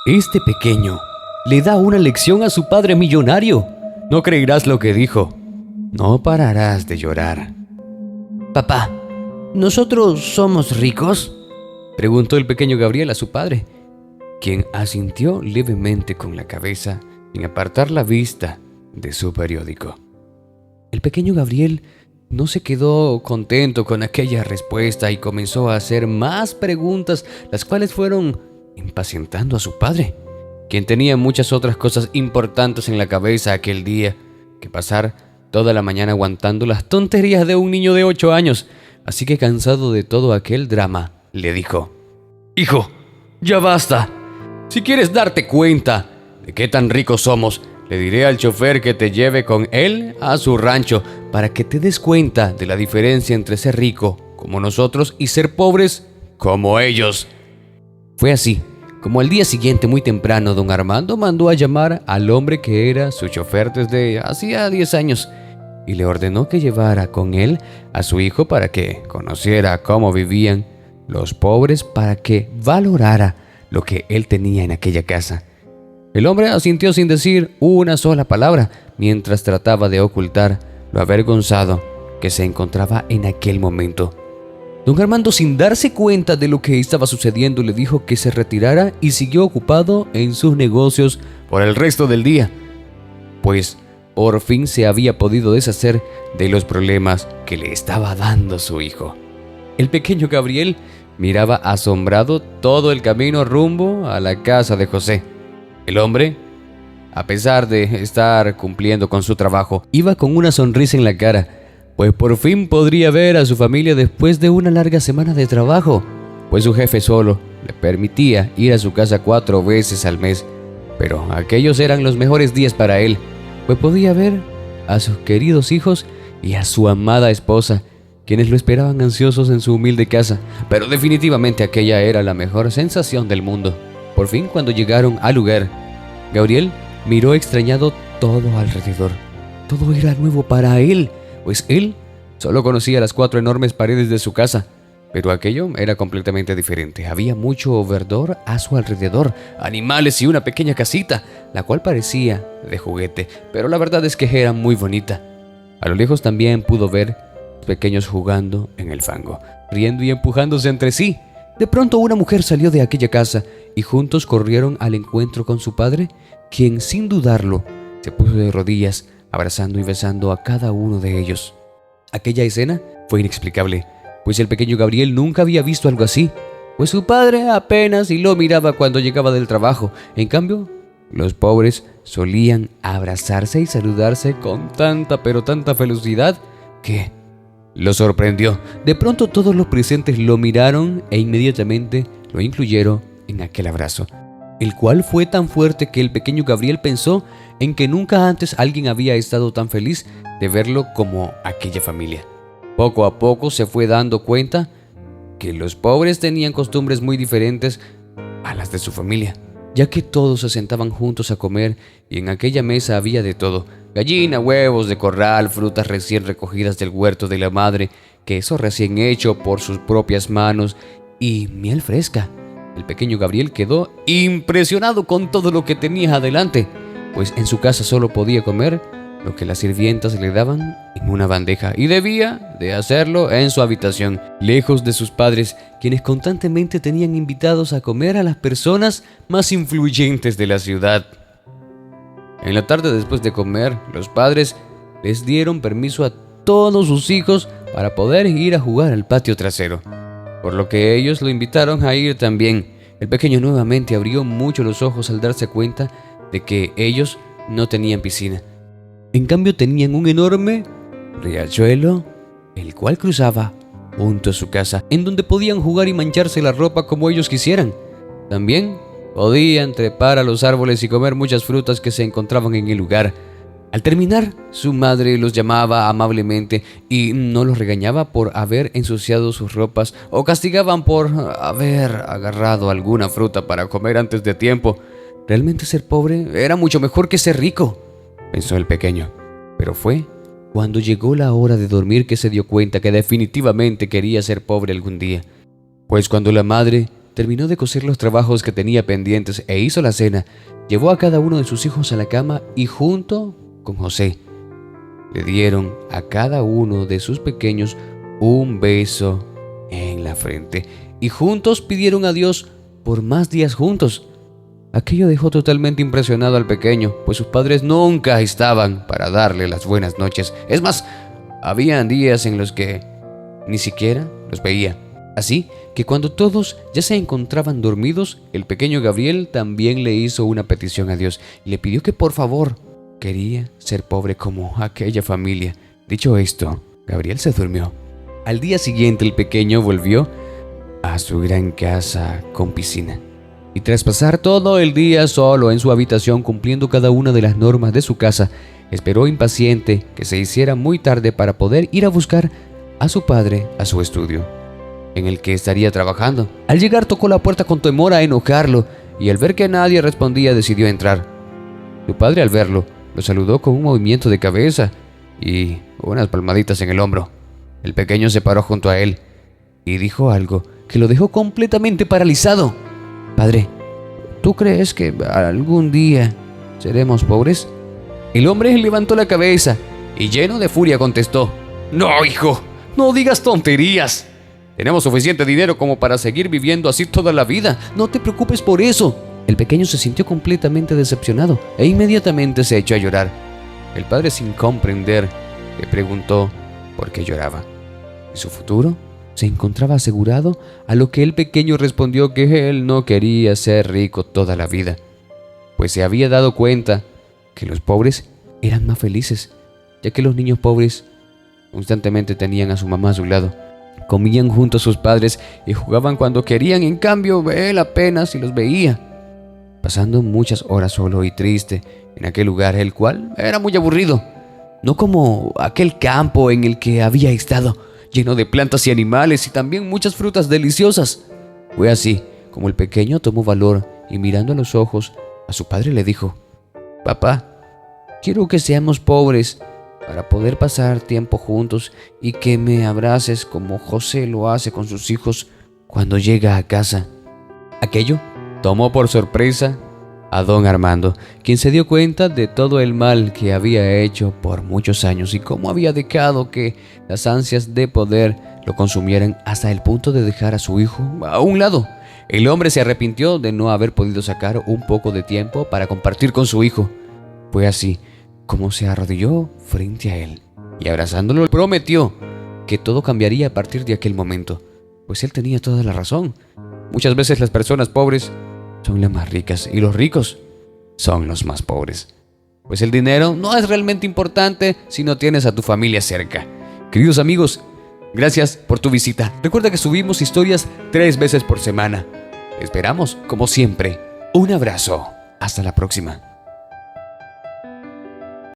Este pequeño le da una lección a su padre millonario. No creerás lo que dijo. No pararás de llorar. Papá, ¿nosotros somos ricos? Preguntó el pequeño Gabriel a su padre, quien asintió levemente con la cabeza sin apartar la vista de su periódico. El pequeño Gabriel no se quedó contento con aquella respuesta y comenzó a hacer más preguntas, las cuales fueron impacientando a su padre, quien tenía muchas otras cosas importantes en la cabeza aquel día que pasar toda la mañana aguantando las tonterías de un niño de 8 años. Así que, cansado de todo aquel drama, le dijo: «Hijo, ya basta. Si quieres darte cuenta de qué tan ricos somos, le diré al chofer que te lleve con él a su rancho para que te des cuenta de la diferencia entre ser rico como nosotros y ser pobres como ellos». Fue así como al día siguiente, muy temprano, don Armando mandó a llamar al hombre que era su chofer desde hacía 10 años y le ordenó que llevara con él a su hijo para que conociera cómo vivían los pobres, para que valorara lo que él tenía en aquella casa. El hombre asintió sin decir una sola palabra, mientras trataba de ocultar lo avergonzado que se encontraba en aquel momento. Don Armando, sin darse cuenta de lo que estaba sucediendo, le dijo que se retirara y siguió ocupado en sus negocios por el resto del día, pues por fin se había podido deshacer de los problemas que le estaba dando su hijo. El pequeño Gabriel miraba asombrado todo el camino rumbo a la casa de José. El hombre, a pesar de estar cumpliendo con su trabajo, iba con una sonrisa en la cara, pues por fin podría ver a su familia después de una larga semana de trabajo, pues su jefe solo le permitía ir a su casa 4 veces al mes, pero aquellos eran los mejores días para él, pues podía ver a sus queridos hijos y a su amada esposa, quienes lo esperaban ansiosos en su humilde casa. Pero definitivamente aquella era la mejor sensación del mundo. Por fin, cuando llegaron al lugar, Gabriel miró extrañado todo alrededor. Todo era nuevo para él, pues él solo conocía las 4 enormes paredes de su casa. Pero aquello era completamente diferente. Había mucho verdor a su alrededor, animales y una pequeña casita, la cual parecía de juguete, pero la verdad es que era muy bonita. A lo lejos también pudo ver pequeños jugando en el fango, riendo y empujándose entre sí. De pronto una mujer salió de aquella casa y juntos corrieron al encuentro con su padre, quien sin dudarlo se puso de rodillas, abrazando y besando a cada uno de ellos. Aquella escena fue inexplicable, pues el pequeño Gabriel nunca había visto algo así, pues su padre apenas y lo miraba cuando llegaba del trabajo. En cambio, los pobres solían abrazarse y saludarse con tanta pero tanta velocidad que lo sorprendió. De pronto todos los presentes lo miraron e inmediatamente lo incluyeron en aquel abrazo, el cual fue tan fuerte que el pequeño Gabriel pensó en que nunca antes alguien había estado tan feliz de verlo como aquella familia. Poco a poco se fue dando cuenta que los pobres tenían costumbres muy diferentes a las de su familia, ya que todos se sentaban juntos a comer y en aquella mesa había de todo: gallina, huevos de corral, frutas recién recogidas del huerto de la madre, queso recién hecho por sus propias manos y miel fresca. El pequeño Gabriel quedó impresionado con todo lo que tenía adelante, pues en su casa solo podía comer lo que las sirvientas le daban en una bandeja y debía de hacerlo en su habitación, lejos de sus padres, quienes constantemente tenían invitados a comer a las personas más influyentes de la ciudad. En la tarde, después de comer, los padres les dieron permiso a todos sus hijos para poder ir a jugar al patio trasero, por lo que ellos lo invitaron a ir también. El pequeño nuevamente abrió mucho los ojos al darse cuenta de que ellos no tenían piscina. En cambio, tenían un enorme riachuelo, el cual cruzaba junto a su casa, en donde podían jugar y mancharse la ropa como ellos quisieran. También podían trepar a los árboles y comer muchas frutas que se encontraban en el lugar. Al terminar, su madre los llamaba amablemente y no los regañaba por haber ensuciado sus ropas o castigaban por haber agarrado alguna fruta para comer antes de tiempo. Realmente ser pobre era mucho mejor que ser rico, pensó el pequeño. Pero fue cuando llegó la hora de dormir que se dio cuenta que definitivamente quería ser pobre algún día, pues cuando la madre terminó de coser los trabajos que tenía pendientes e hizo la cena. Llevó a cada uno de sus hijos a la cama y junto con José le dieron a cada uno de sus pequeños un beso en la frente y juntos pidieron a Dios por más días juntos. Aquello dejó totalmente impresionado al pequeño, pues sus padres nunca estaban para darle las buenas noches. Es más, habían días en los que ni siquiera los veía. Así que cuando todos ya se encontraban dormidos, el pequeño Gabriel también le hizo una petición a Dios y le pidió que por favor quería ser pobre como aquella familia. Dicho esto, Gabriel se durmió. Al día siguiente el pequeño volvió a su gran casa con piscina. Y tras pasar todo el día solo en su habitación cumpliendo cada una de las normas de su casa, esperó impaciente que se hiciera muy tarde para poder ir a buscar a su padre a su estudio, en el que estaría trabajando. Al llegar tocó la puerta con temor a enojarlo y al ver que nadie respondía decidió entrar. Su padre al verlo lo saludó con un movimiento de cabeza y unas palmaditas en el hombro. El pequeño se paró junto a él y dijo algo que lo dejó completamente paralizado. «Padre, ¿tú crees que algún día seremos pobres?» El hombre levantó la cabeza y lleno de furia contestó: «No, hijo, no digas tonterías. Tenemos suficiente dinero como para seguir viviendo así toda la vida. No te preocupes por eso». El pequeño se sintió completamente decepcionado e inmediatamente se echó a llorar. El padre, sin comprender, le preguntó por qué lloraba y su futuro se encontraba asegurado, a lo que el pequeño respondió que él no quería ser rico toda la vida, pues se había dado cuenta que los pobres eran más felices, ya que los niños pobres constantemente tenían a su mamá a su lado, comían junto a sus padres y jugaban cuando querían. En cambio, él apenas si los veía, pasando muchas horas solo y triste en aquel lugar, el cual era muy aburrido, no como aquel campo en el que había estado, lleno de plantas y animales y también muchas frutas deliciosas. Fue así como el pequeño tomó valor y mirando a los ojos a su padre le dijo: «Papá, quiero que seamos pobres para poder pasar tiempo juntos y que me abraces como José lo hace con sus hijos cuando llega a casa». Aquello tomó por sorpresa a don Armando, quien se dio cuenta de todo el mal que había hecho por muchos años y cómo había dejado que las ansias de poder lo consumieran hasta el punto de dejar a su hijo a un lado. El hombre se arrepintió de no haber podido sacar un poco de tiempo para compartir con su hijo. Fue así como se arrodilló frente a él y abrazándolo prometió que todo cambiaría a partir de aquel momento, pues él tenía toda la razón. Muchas veces las personas pobres son las más ricas y los ricos son los más pobres, pues el dinero no es realmente importante si no tienes a tu familia cerca. Queridos amigos, gracias por tu visita. Recuerda que subimos historias 3 veces por semana. Te esperamos como siempre. Un abrazo. Hasta la próxima.